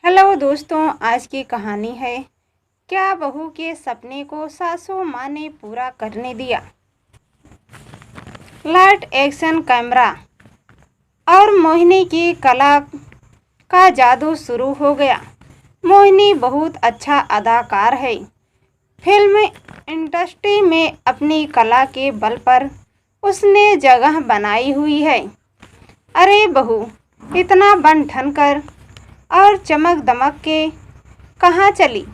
Hello दोस्तों, आज की कहानी है क्या बहू के सपने को सासू माँ ने पूरा करने दिया। लाइट, एक्शन, कैमरा और मोहिनी की कला का जादू शुरू हो गया। मोहिनी बहुत अच्छा अदाकार है। फिल्म इंडस्ट्री में अपनी कला के बल पर उसने जगह बनाई हुई है। अरे बहू, इतना बन ठन कर और चमक दमक के कहाँ चली?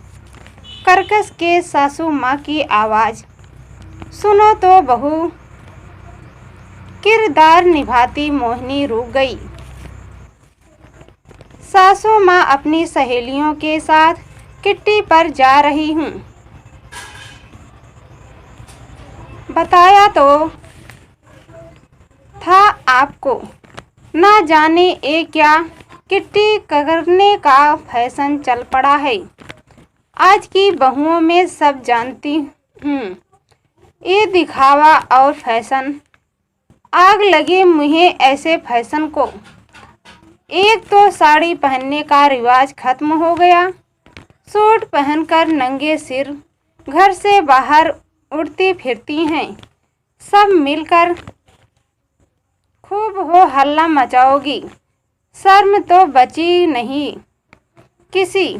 कर्कश के सासू माँ की आवाज़। सुनो तो बहू। किरदार निभाती मोहिनी रुक गई। सासू माँ, अपनी सहेलियों के साथ किट्टी पर जा रही हूँ। बताया तो था आपको। ना जाने ये क्या किट्टी करने का फैशन चल पड़ा है। आज की बहुओं में सब जानती हूँ। ये दिखावा और फैशन, आग लगे मुझे ऐसे फैशन को। एक तो साड़ी पहनने का रिवाज खत्म हो गया। सूट पहनकर नंगे सिर घर से बाहर उड़ती फिरती हैं। सब मिलकर खूब हो हल्ला मचाओगी। शर्म तो बची नहीं किसी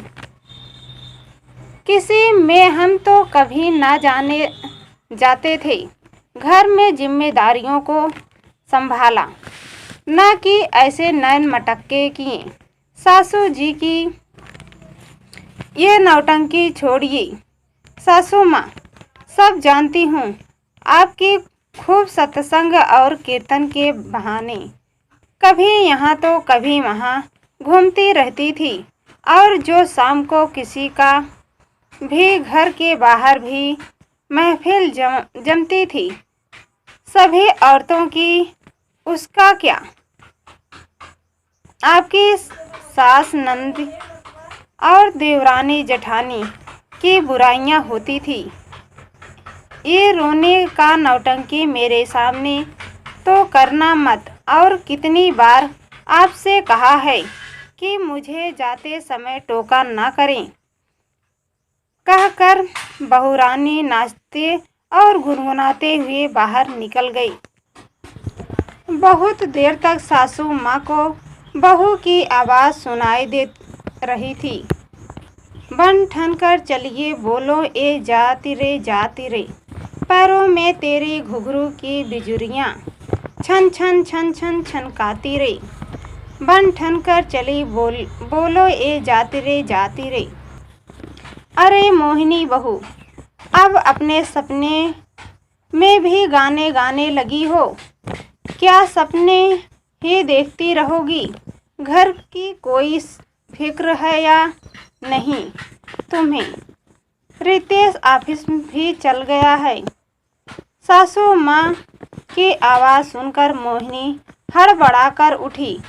में। हम तो कभी ना जाने जाते थे। घर में जिम्मेदारियों को संभाला, ना कि ऐसे नैन मटक्के किए। सासू जी की ये नौटंकी छोड़िए। सासू माँ, सब जानती हूँ। आपकी खूब सत्संग और कीर्तन के बहाने कभी यहाँ तो कभी वहाँ घूमती रहती थी। और जो शाम को किसी का भी घर के बाहर भी महफिल जमती थी, सभी औरतों की उसका क्या। आपकी सास, नंद और देवरानी जेठानी की बुराइयां होती थी। ये रोने का नौटंकी मेरे सामने तो करना मत। और कितनी बार आपसे कहा है कि मुझे जाते समय टोका ना करें। कहकर बहुरानी नाचते और गुनगुनाते हुए बाहर निकल गई। बहुत देर तक सासू माँ को बहू की आवाज़ सुनाई दे रही थी। बन ठन कर चलिए, बोलो ए जाती रे। पैरों में तेरी घुघरू की बिजुरियाँ छन छन छन छन छनकाती रे। बन ठन कर चली, बोलो ए जाती रे। अरे मोहिनी बहू, अब अपने सपने में भी गाने गाने लगी हो। क्या सपने ही देखती रहोगी? घर की कोई फिक्र है या नहीं तुम्हें? रितेश ऑफिस भी चल गया है। सासू माँ की आवाज़ सुनकर मोहिनी हड़बड़ाकर उठी।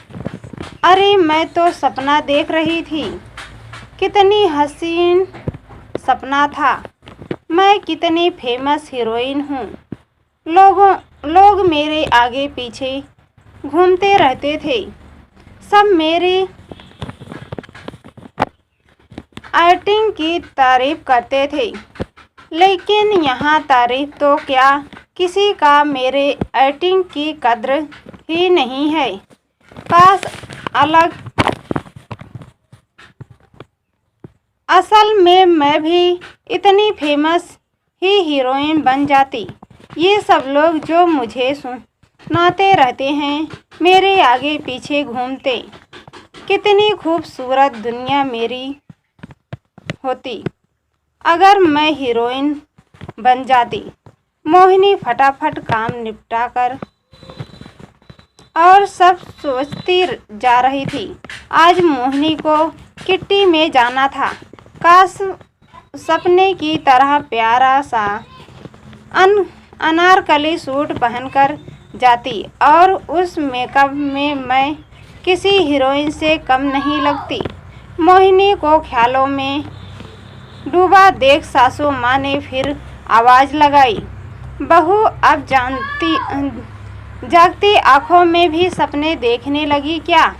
अरे मैं तो सपना देख रही थी। कितनी हसीन सपना था। मैं कितनी फेमस हीरोइन हूँ। लोग मेरे आगे पीछे घूमते रहते थे। सब मेरी एक्टिंग की तारीफ करते थे। लेकिन यहाँ तारीफ तो क्या, किसी का मेरे एक्टिंग की कद्र ही नहीं है। काश असल में मैं भी इतनी फेमस ही हीरोइन बन जाती। ये सब लोग जो मुझे सुनाते रहते हैं, मेरे आगे पीछे घूमते। कितनी खूबसूरत दुनिया मेरी होती अगर मैं हीरोइन बन जाती। मोहिनी फटाफट काम निपटाकर और सब सोचती जा रही थी। आज मोहिनी को किट्टी में जाना था। काश सपने की तरह प्यारा सा अनारकली सूट पहनकर जाती और उस मेकअप में मैं किसी हीरोइन से कम नहीं लगती। मोहिनी को ख्यालों में डूबा देख सासू माँ ने फिर आवाज़ लगाई। बहू, अब जागती आँखों में भी सपने देखने लगी क्या?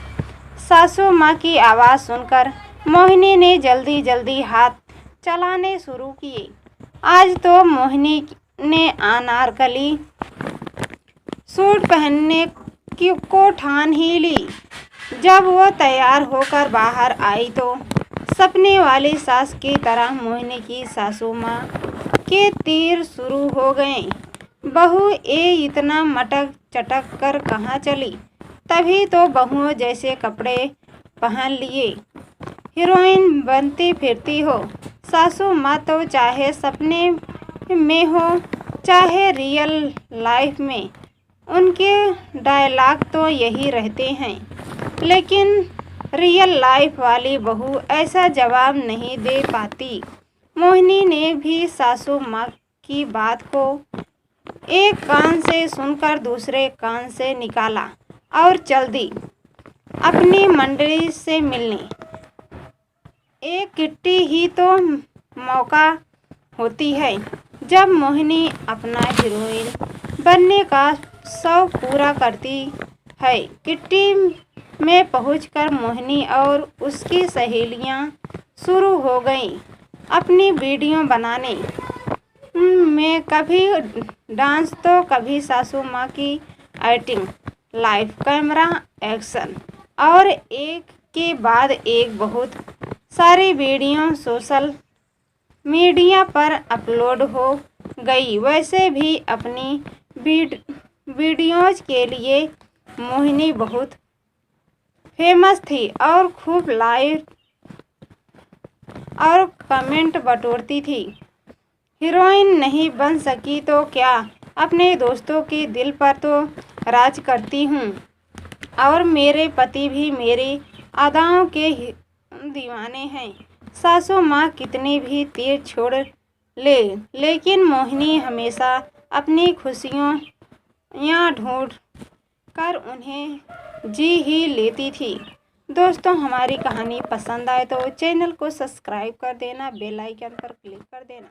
सासू माँ की आवाज़ सुनकर मोहिनी ने जल्दी जल्दी हाथ चलाने शुरू किए। आज तो मोहिनी ने अनारकली सूट पहनने को ठान ही ली। जब वो तैयार होकर बाहर आई तो सपने वाली सास की तरह मोहिनी की सासू माँ के तीर शुरू हो गए। बहू ये इतना मटक चटक कर कहाँ चली? तभी तो बहुओं जैसे कपड़े पहन लिए हीरोइन बनती फिरती हो। सासू माँ तो चाहे सपने में हो चाहे रियल लाइफ में, उनके डायलॉग तो यही रहते हैं। लेकिन रियल लाइफ वाली बहू ऐसा जवाब नहीं दे पाती। मोहिनी ने भी सासू माँ की बात को एक कान से सुनकर दूसरे कान से निकाला और चल दी अपनी मंडली से मिलने। एक किट्टी ही तो मौका होती है जब मोहिनी अपना हीरोइन बनने का शौक पूरा करती है। किट्टी में पहुंचकर मोहिनी और उसकी सहेलियां शुरू हो गईं अपनी वीडियो बनाने में, कभी डांस तो कभी सासू माँ की एक्टिंग, लाइव कैमरा एक्शन और एक के बाद एक बहुत सारी वीडियो सोशल मीडिया पर अपलोड हो गई। वैसे भी अपनी वीडियोज के लिए मोहिनी बहुत फेमस थी और खूब लाइक और कमेंट बटोरती थी। हीरोइन नहीं बन सकी तो क्या, अपने दोस्तों के दिल पर तो राज करती हूँ और मेरे पति भी मेरी अदाओं के दीवाने हैं। सासू माँ कितने भी तीर छोड़ ले, लेकिन मोहिनी हमेशा अपनी खुशियों या ढूंढ कर उन्हें जी ही लेती थी। दोस्तों, हमारी कहानी पसंद आए तो चैनल को सब्सक्राइब कर देना, बेल आइकन पर क्लिक कर देना।